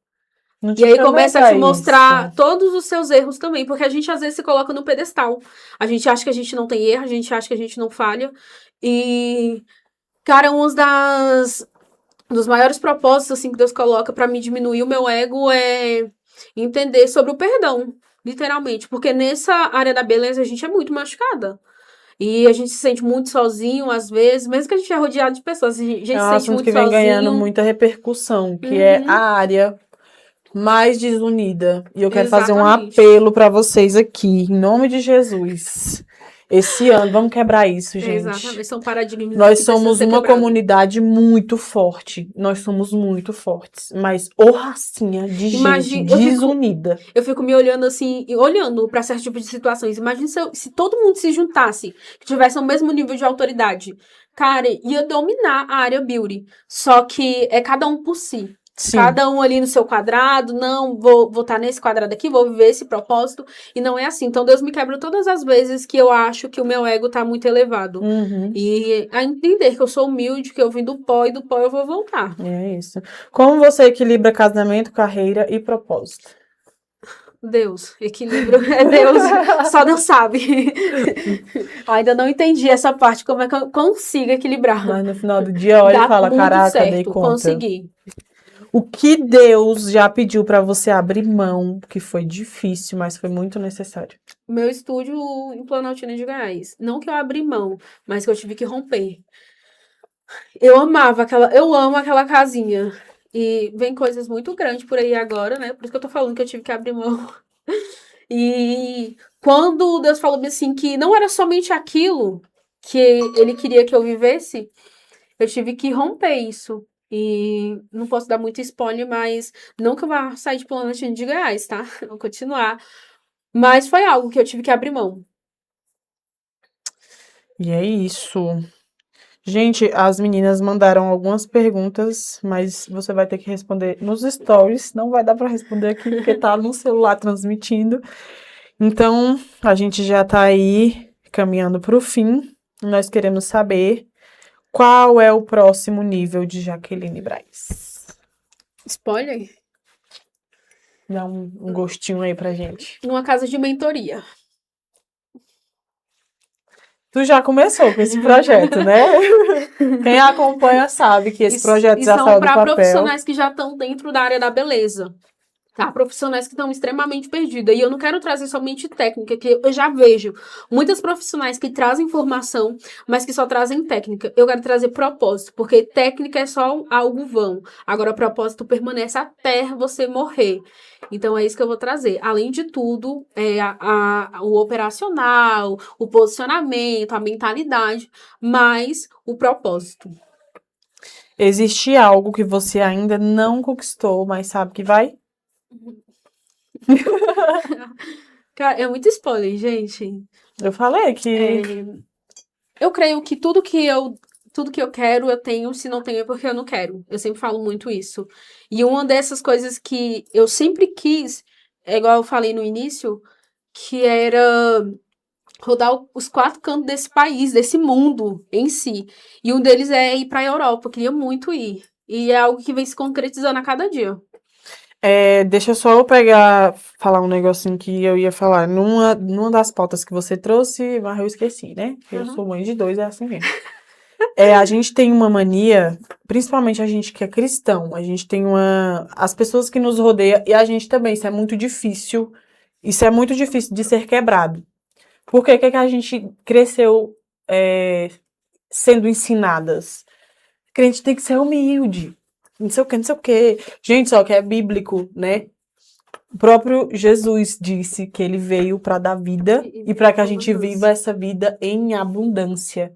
E aí começa a te mostrar todos os seus erros também, porque a gente às vezes se coloca no pedestal. A gente acha que a gente não tem erro, a gente acha que a gente não falha. E, cara, dos maiores propósitos assim que Deus coloca pra me diminuir o meu ego é entender sobre o perdão, literalmente, porque nessa área da beleza a gente é muito machucada. E a gente se sente muito sozinho, às vezes, mesmo que a gente é rodeado de pessoas, a gente se sente muito sozinho. É um assunto que vem ganhando muita repercussão, que é a área mais desunida. E eu quero fazer um apelo para vocês aqui, em nome de Jesus. Esse ano, vamos quebrar isso, gente. Exatamente, são paradigmas. Nós que precisam somos ser uma quebrados. comunidade muito forte. Nós somos muito fortes. Mas ô racinha de gente Imagina, desunida. eu fico me olhando assim, e olhando para certos tipos de situações. Imagina se todo mundo se juntasse, que tivesse o mesmo nível de autoridade. Cara, ia dominar a área beauty. Só que é cada um por si. Sim. Cada um ali no seu quadrado. Não, vou estar nesse quadrado aqui, vou viver esse propósito. E não é assim. Então, Deus me quebra todas as vezes que eu acho que o meu ego tá muito elevado. Uhum. E a entender que eu sou humilde, que eu vim do pó e do pó eu vou voltar. É isso. Como você equilibra casamento, carreira e propósito? Deus, equilíbrio é Deus, só Deus sabe. Ainda não entendi essa parte, como é que eu consigo equilibrar. Mas no final do dia, olha Dá e fala, muito caraca, dei certo, conta. consegui. O que Deus já pediu pra você abrir mão, que foi difícil, mas foi muito necessário? Meu estúdio em Planaltina de Goiás. Não que eu abri mão, mas que eu tive que romper. Eu amo aquela casinha. E vem coisas muito grandes por aí agora, né? Por isso que eu tô falando que eu tive que abrir mão. E quando Deus falou assim que não era somente aquilo que ele queria que eu vivesse, eu tive que romper isso. E não posso dar muito spoiler, mas não que eu vá sair de Planaltina de Goiás, tá? Eu vou continuar. Mas foi algo que eu tive que abrir mão. E é isso. Gente, as meninas mandaram algumas perguntas, mas você vai ter que responder nos stories. Não vai dar para responder aqui, porque tá no celular transmitindo. Então, a gente já tá aí caminhando para o fim. Nós queremos saber qual é o próximo nível de Jaqueline Braz. Spoiler? Dá um gostinho aí pra gente. Numa casa de mentoria. Tu já começou com esse projeto, né? Quem acompanha sabe que esse projeto E já são saiu do para papel. profissionais que já estão dentro da área da beleza. Tá? Profissionais que estão extremamente perdidas. E eu não quero trazer somente técnica, que eu já vejo muitas profissionais que trazem informação, mas que só trazem técnica. Eu quero trazer propósito, porque técnica é só algo vão. Agora, propósito permanece até você morrer. Então, é isso que eu vou trazer. Além de tudo, o operacional, o posicionamento, a mentalidade, mas o propósito. Existe algo que você ainda não conquistou, mas sabe que vai? Cara, é muito spoiler, gente. Eu falei que Eu creio que tudo que eu quero, eu tenho. Se não tenho, é porque eu não quero. Eu sempre falo muito isso. E uma dessas coisas que eu sempre quis, é igual eu falei no início, que era rodar os 4 cantos desse país, desse mundo em si. E um deles é ir para a Europa. Eu queria muito ir. E é algo que vem se concretizando a cada dia. deixa só eu falar um negocinho que eu ia falar numa das pautas que você trouxe, mas eu esqueci, né? Eu sou mãe de 2, é assim mesmo. A gente tem uma mania, principalmente a gente que é cristão, a gente tem as pessoas que nos rodeiam, e a gente também, isso é muito difícil de ser quebrado. Porque o que a gente cresceu sendo ensinadas? Que a gente tem que ser humilde, não sei o que, não sei o que. Gente, só que é bíblico, né? O próprio Jesus disse que ele veio para dar vida e para que a gente viva essa vida em abundância.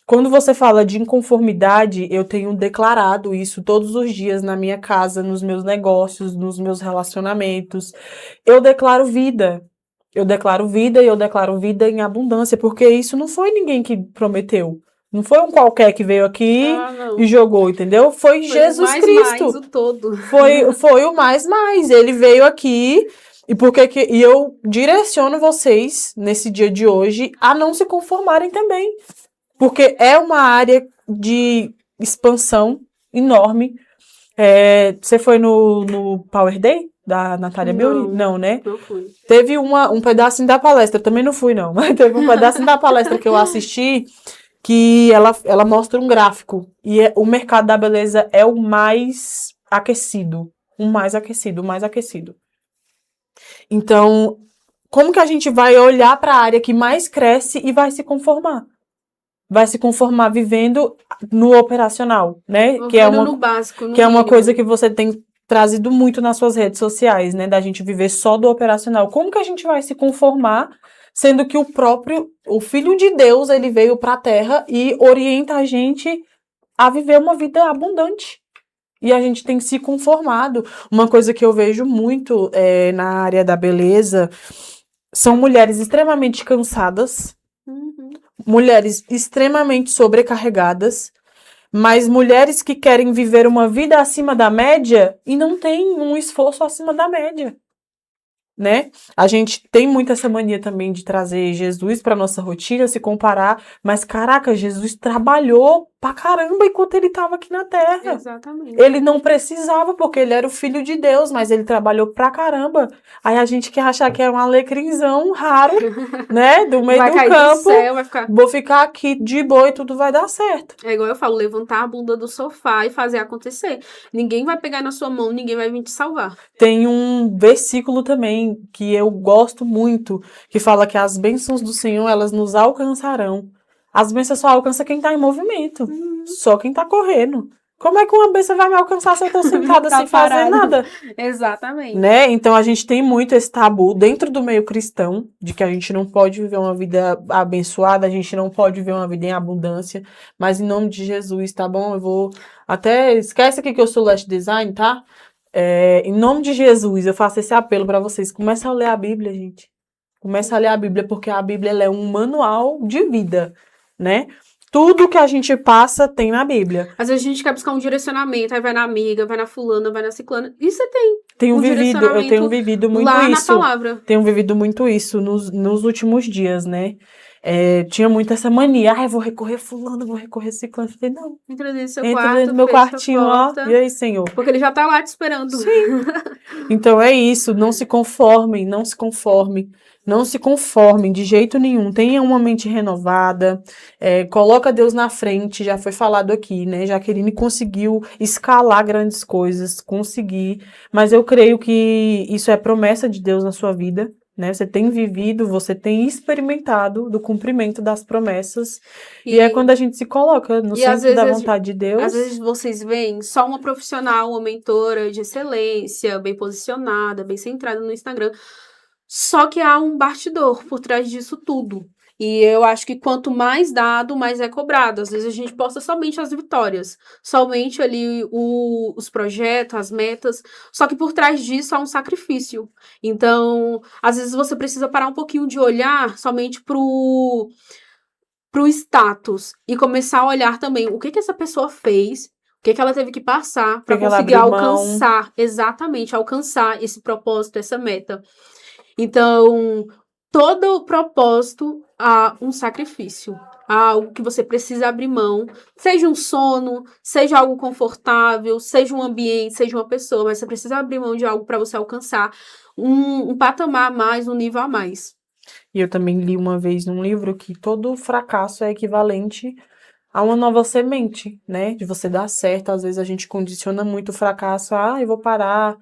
Quando você fala de inconformidade, eu tenho declarado isso todos os dias na minha casa, nos meus negócios, nos meus relacionamentos. Eu declaro vida. Eu declaro vida e eu declaro vida em abundância, porque isso não foi ninguém que prometeu. Não foi um qualquer que veio aqui e jogou, entendeu? Foi Jesus mais, Cristo. Mais, o todo. Foi o mais. Ele veio aqui e eu direciono vocês nesse dia de hoje a não se conformarem também. Porque é uma área de expansão enorme. Você foi no Power Day da Natália Beauty? Não, né? Não fui. Teve um pedacinho da palestra, eu também não fui não, mas teve um pedacinho da palestra que eu assisti que ela mostra um gráfico. E o mercado da beleza é o mais aquecido. O mais aquecido, o mais aquecido. Então, como que a gente vai olhar para a área que mais cresce e vai se conformar? Vai se conformar vivendo no operacional, né? Que é no básico, no que é uma mínimo. coisa que você tem trazido muito nas suas redes sociais, né? Da gente viver só do operacional. Como que a gente vai se conformar sendo que o Filho de Deus, ele veio para a Terra e orienta a gente a viver uma vida abundante. E a gente tem se conformado. Uma coisa que eu vejo muito na área da beleza são mulheres extremamente cansadas, mulheres extremamente sobrecarregadas, mas mulheres que querem viver uma vida acima da média e não têm um esforço acima da média, né? A gente tem muito essa mania também de trazer Jesus para nossa rotina, se comparar, mas caraca, Jesus trabalhou pra caramba enquanto ele estava aqui na Terra. Exatamente. Ele não precisava, porque ele era o Filho de Deus, mas ele trabalhou pra caramba. Aí a gente quer achar que é um alecrinzão raro, né? Do meio Vai do cair do campo. céu, vai ficar... Vou ficar aqui de boa e tudo vai dar certo. É igual eu falo, levantar a bunda do sofá e fazer acontecer. Ninguém vai pegar na sua mão, ninguém vai vir te salvar. Tem um versículo também que eu gosto muito, que fala que as bênçãos do Senhor, elas nos alcançarão. As bênçãos só alcançam quem tá em movimento, só quem tá correndo. Como é que uma bênção vai me alcançar se eu tô sentada Tá sem fazer parado. nada? Exatamente. Né? Então a gente tem muito esse tabu dentro do meio cristão, de que a gente não pode viver uma vida abençoada, a gente não pode viver uma vida em abundância, mas em nome de Jesus, tá bom? Eu vou até... Esquece aqui que eu sou lash design, tá? Em nome de Jesus, eu faço esse apelo para vocês. Começa a ler a Bíblia, gente. Começa a ler a Bíblia, porque a Bíblia ela é um manual de vida, né? Tudo que a gente passa tem na Bíblia. Às vezes a gente quer buscar um direcionamento, aí vai na amiga, vai na fulana, vai na ciclana. E você tem Eu tenho direcionamento vivido muito lá na isso. palavra. Tenho vivido muito isso nos últimos dias, né? Tinha muito essa mania. Eu vou recorrer fulano, vou recorrer ciclano. Eu falei, não. Entra dentro do seu Entra quarto, dentro do meu fecha a quartinho, ó. porta, E aí, Senhor? porque ele já tá lá te esperando. Então é isso, não se conformem, não se conformem, não se conformem de jeito nenhum. Tenha uma mente renovada, coloca Deus na frente, já foi falado aqui, né? Jaqueline conseguiu escalar grandes coisas, conseguir, mas eu creio que isso é promessa de Deus na sua vida, né? Você tem vivido, você tem experimentado do cumprimento das promessas, e é quando a gente se coloca no E às centro da vezes vontade de Deus. Às vezes vocês veem só uma profissional, uma mentora de excelência, bem posicionada, bem centrada no Instagram. Só que há um bastidor por trás disso tudo. E eu acho que quanto mais dado, mais é cobrado. Às vezes a gente posta somente as vitórias, somente ali os projetos, as metas. Só que por trás disso há um sacrifício. Então, às vezes você precisa parar um pouquinho de olhar somente pro status e começar a olhar também o que que essa pessoa fez, o que que ela teve que passar para que ela conseguir abriu mão. alcançar, exatamente, alcançar esse propósito, essa meta. Então, todo propósito há um sacrifício, há algo que você precisa abrir mão, seja um sono, seja algo confortável, seja um ambiente, seja uma pessoa, mas você precisa abrir mão de algo para você alcançar um patamar a mais, um nível a mais. E eu também li uma vez num livro que todo fracasso é equivalente a uma nova semente, né? De você dar certo. Às vezes a gente condiciona muito o fracasso. Eu vou parar.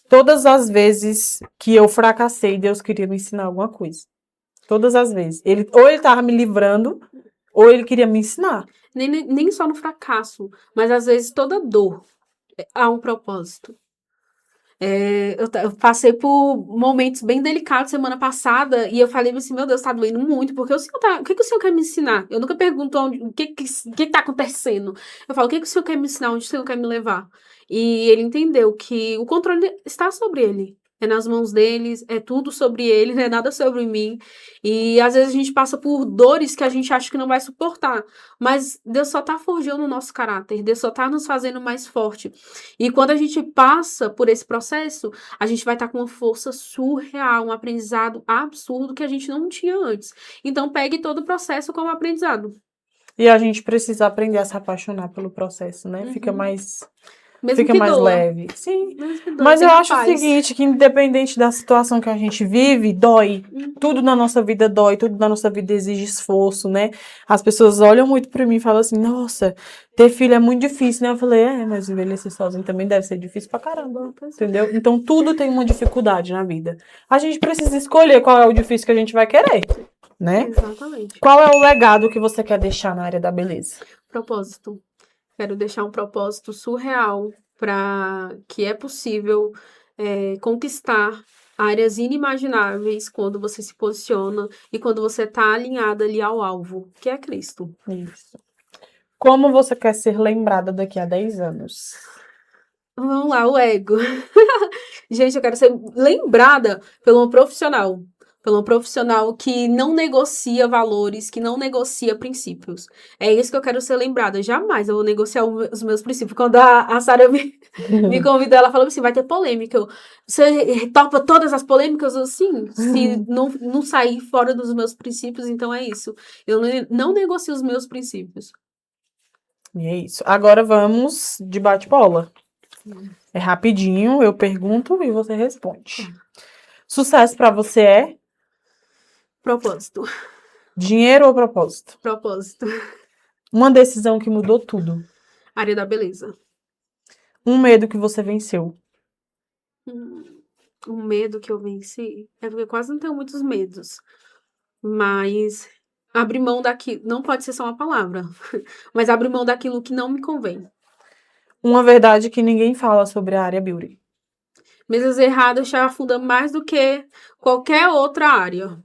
Todas as vezes que eu fracassei, Deus queria me ensinar alguma coisa. Todas as vezes. Ou ele estava me livrando, ou ele queria me ensinar. Nem só no fracasso, mas às vezes toda dor há um propósito. Eu passei por momentos bem delicados semana passada e eu falei assim, meu Deus, tá doendo muito, porque o que que o senhor quer me ensinar? Eu nunca pergunto o que tá acontecendo. Eu falo, o que que o senhor quer me ensinar? Onde o senhor quer me levar? E ele entendeu que o controle está sobre ele. É nas mãos deles, é tudo sobre ele, não é nada sobre mim. E às vezes a gente passa por dores que a gente acha que não vai suportar. Mas Deus só tá forjando o nosso caráter, Deus só tá nos fazendo mais forte. E quando a gente passa por esse processo, a gente vai estar com uma força surreal, um aprendizado absurdo que a gente não tinha antes. Então pegue todo o processo como aprendizado. E a gente precisa aprender a se apaixonar pelo processo, né? Fica mais leve. Sim. Mas eu acho o seguinte, que independente da situação que a gente vive, dói. Tudo na nossa vida dói, tudo na nossa vida exige esforço, né? As pessoas olham muito pra mim e falam assim, nossa, ter filho é muito difícil, né? Eu falei, mas envelhecer sozinho também deve ser difícil pra caramba, entendeu? Então tudo tem uma dificuldade na vida. A gente precisa escolher qual é o difícil que a gente vai querer, né? Exatamente. Qual é o legado que você quer deixar na área da beleza? Propósito. Quero deixar um propósito surreal para que é possível conquistar áreas inimagináveis quando você se posiciona e quando você está alinhada ali ao alvo, que é Cristo. Isso. Como você quer ser lembrada daqui a 10 anos? Vamos lá, o ego. Gente, eu quero ser lembrada por uma profissional. Pela uma profissional que não negocia valores, que não negocia princípios. É isso que eu quero ser lembrada. Jamais eu vou negociar os meus princípios. Quando a Sara me convidou, ela falou assim, vai ter polêmica. Você topa todas as polêmicas? Eu, sim, se não sair fora dos meus princípios, então é isso. Eu não negocio os meus princípios. E é isso. Agora vamos de bate-bola. É rapidinho, eu pergunto e você responde. Sucesso pra você é Propósito. dinheiro ou propósito? Propósito. Uma decisão que mudou tudo. Área da beleza. Um medo que você venceu. Um medo que eu venci é porque eu quase não tenho muitos medos. Mas abrir mão daquilo. Não pode ser só uma palavra. Mas abrir mão daquilo que não me convém. Uma verdade que ninguém fala sobre a área beauty. Mesas erradas já afundam mais do que qualquer outra área.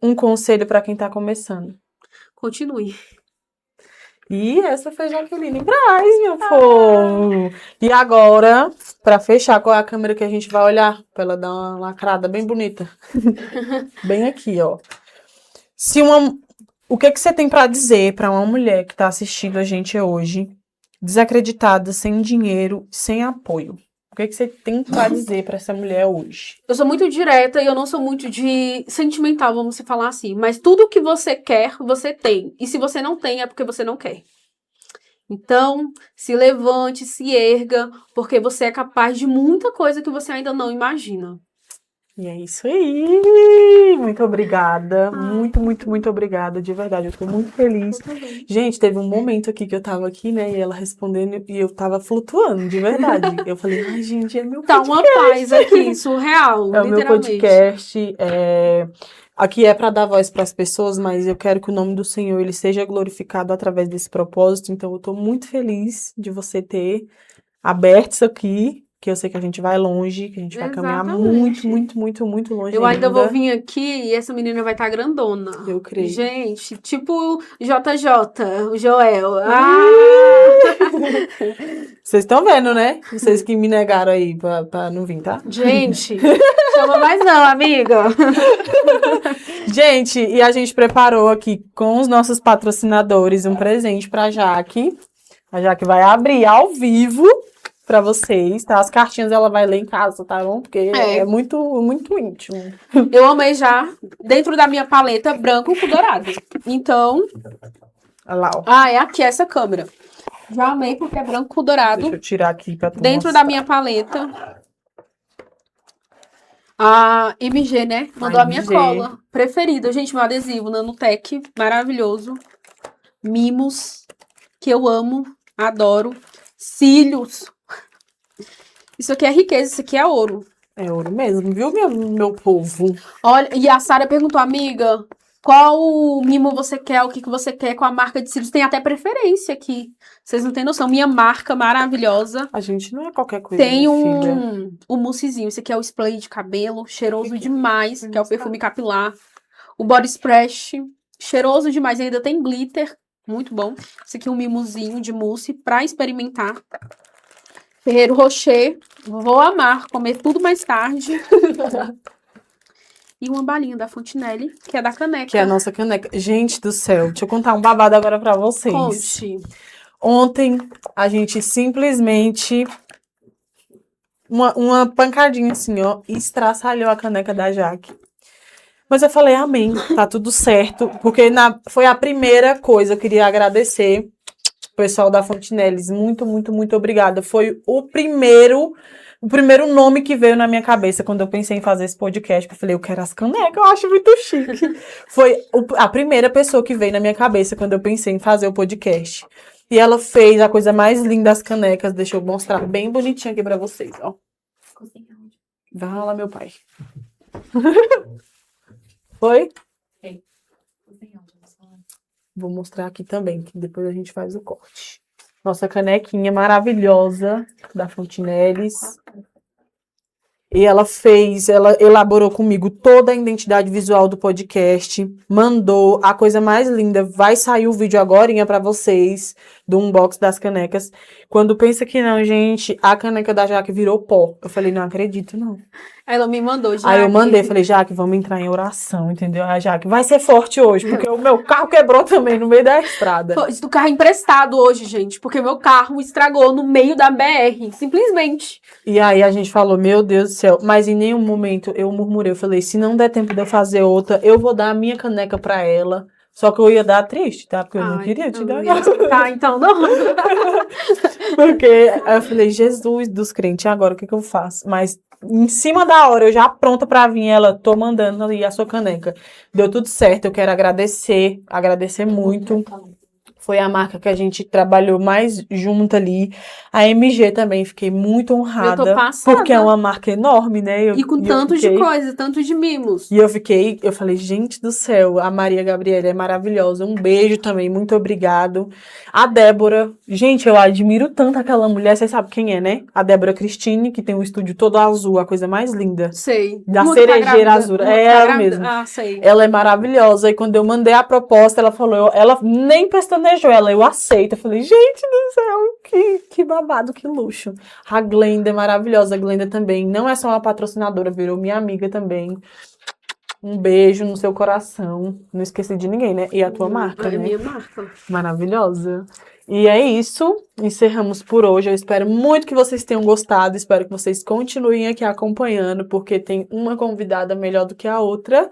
Um conselho pra quem tá começando. Continue. E essa foi Jaqueline Braz, meu povo. E agora, pra fechar, qual é a câmera que a gente vai olhar? Pra ela dar uma lacrada bem bonita. Bem aqui, ó. O que que você tem pra dizer pra uma mulher que tá assistindo a gente hoje, desacreditada, sem dinheiro, sem apoio? O que que você tem pra dizer pra essa mulher hoje? Eu sou muito direta e eu não sou muito de sentimental, vamos se falar assim. Mas tudo que você quer, você tem. E se você não tem, é porque você não quer. Então, se levante, se erga, porque você é capaz de muita coisa que você ainda não imagina. E é isso aí! Muito obrigada. Muito obrigada. De verdade, eu tô muito feliz. Gente, teve um momento aqui que eu tava aqui, né? E ela respondendo e eu tava flutuando, de verdade. Eu falei, ai, gente, é meu Tá podcast. uma paz aqui, surreal, É o meu literalmente. podcast. Aqui é para dar voz para as pessoas, mas eu quero que o nome do Senhor ele seja glorificado através desse propósito. Então, eu tô muito feliz de você ter aberto isso aqui, que eu sei que a gente vai longe, que a gente vai caminhar Exatamente. muito longe Eu ainda vou vir aqui e essa menina vai estar grandona. Eu creio. Gente, tipo JJ, o Joel. Vocês estão vendo, né? Vocês que me negaram aí pra não vir, tá? Gente, chama mais não, amiga. Gente, e a gente preparou aqui com os nossos patrocinadores um presente pra Jaque. A Jaque vai abrir ao vivo pra vocês, tá? As cartinhas ela vai ler em casa, tá bom? Porque é muito íntimo. Eu amei já, dentro da minha paleta, branco com dourado. Então... Olha lá, ó. é aqui essa câmera. Já amei porque é branco com dourado. Deixa eu tirar aqui pra tu Dentro mostrar. da minha paleta. A MG, né? Mandou a minha MG. cola preferida. Gente, meu adesivo Nanotech, maravilhoso. Mimos, que eu amo, adoro. Cílios. Isso aqui é riqueza, isso aqui é ouro. É ouro mesmo, viu, meu povo? Olha, e a Sara perguntou, amiga, qual mimo você quer, o que você quer com a marca de cílios? Tem até preferência aqui. Vocês não têm noção. Minha marca maravilhosa. A gente não é qualquer coisa. Tem um moussezinho. Esse aqui é o spray de cabelo, cheiroso demais, que é o perfume capilar. O body splash, cheiroso demais. E ainda tem glitter, muito bom. Esse aqui é um mimozinho de mousse pra experimentar. Ferreiro Rocher, vou amar, comer tudo mais tarde. E uma balinha da Fontinelli, que é da caneca. Que é a nossa caneca. Gente do céu, deixa eu contar um babado agora pra vocês. Conte. Ontem, a gente simplesmente... Uma pancadinha assim, ó, estraçalhou a caneca da Jaque. Mas eu falei, amém, tá tudo certo. Porque foi a primeira coisa, eu queria agradecer o pessoal da Fontinelles. Muito obrigada. Foi o primeiro nome que veio na minha cabeça quando eu pensei em fazer esse podcast. Eu falei, eu quero as canecas, eu acho muito chique. Foi a primeira pessoa que veio na minha cabeça quando eu pensei em fazer o podcast. E ela fez a coisa mais linda das canecas. Deixa eu mostrar bem bonitinha aqui pra vocês, ó. Vai lá, meu pai. Foi? Vou mostrar aqui também, que depois a gente faz o corte. Nossa canequinha maravilhosa da Fontinelles. E ela elaborou comigo toda a identidade visual do podcast, mandou a coisa mais linda. Vai sair o vídeo agorinha pra vocês, do unboxing das canecas. Quando pensa que não, gente, a caneca da Jaque virou pó. Eu falei, não acredito, não. Ela me mandou, Jaque. Aí eu mandei, falei, Jaque, vamos entrar em oração, entendeu? A Jaque, vai ser forte hoje, porque o meu carro quebrou também no meio da estrada. Foi do carro emprestado hoje, gente, porque meu carro estragou no meio da BR, simplesmente. E aí a gente falou, meu Deus do céu, mas em nenhum momento eu murmurei, eu falei, se não der tempo de eu fazer outra, eu vou dar a minha caneca pra ela. Só que eu ia dar triste, tá? Porque eu não queria te dar. Tá, então não. Porque aí eu falei, Jesus dos crentes, agora o que que eu faço? Mas em cima da hora, eu já pronta pra vir, ela, tô mandando ali a sua caneca. Deu tudo certo, eu quero agradecer muito. Foi a marca que a gente trabalhou mais junto ali. A MG também, fiquei muito honrada. Eu tô passada. Porque é uma marca enorme, né? E com tanto de coisa, tanto de mimos. E eu falei, gente do céu, a Maria Gabriela é maravilhosa. Um beijo também, muito obrigado. A Débora, gente, eu admiro tanto aquela mulher, você sabe quem é, né? A Débora Cristine, que tem um estúdio todo azul, a coisa mais linda. Sei. Da Muito cerejeira azul. É ela mesma. Ah, sei. Ela é maravilhosa. E quando eu mandei a proposta, ela falou, ela nem pestanejou ela, eu aceito. Eu falei, gente do céu, que babado, que luxo. A Glenda é maravilhosa. A Glenda também não é só uma patrocinadora, virou minha amiga também. Um beijo no seu coração. Não esqueci de ninguém, né? E a tua marca, né? É minha marca. Maravilhosa. E é isso. Encerramos por hoje. Eu espero muito que vocês tenham gostado. Espero que vocês continuem aqui acompanhando, porque tem uma convidada melhor do que a outra.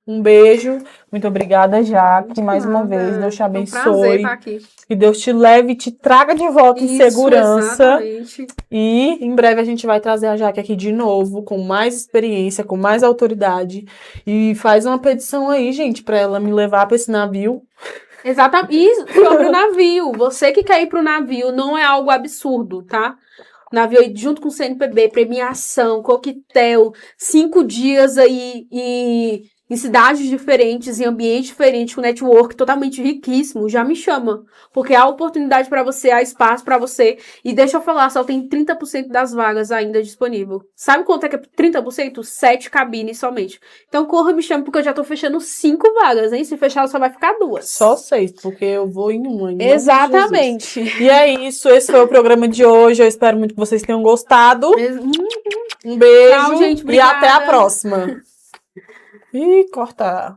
Um beijo. Muito obrigada, Jaque, mais uma vez. Deus te abençoe. É um prazer estar aqui. Que Deus te leve e te traga de volta em segurança. Exatamente. E em breve a gente vai trazer a Jaque aqui de novo, com mais experiência, com mais autoridade. E faz uma petição aí, gente, pra ela me levar pra esse navio. Exatamente. E sobre o navio. Você que quer ir pro navio não é algo absurdo, tá? Navio aí junto com o CNPB, premiação, coquetel, 5 dias aí em cidades diferentes, em ambientes diferentes, com network totalmente riquíssimo, já me chama. Porque há oportunidade para você, há espaço para você. E deixa eu falar, só tem 30% das vagas ainda disponível. Sabe quanto é que é 30%? 7 cabines somente. Então corra e me chama, porque eu já tô fechando 5 vagas, hein? Se fechar, só vai ficar 2. Só 6, porque eu vou em uma. Exatamente. E é isso, esse foi o programa de hoje. Eu espero muito que vocês tenham gostado. Um beijo. Tchau, gente. E até a Obrigada. próxima. Ih, corta.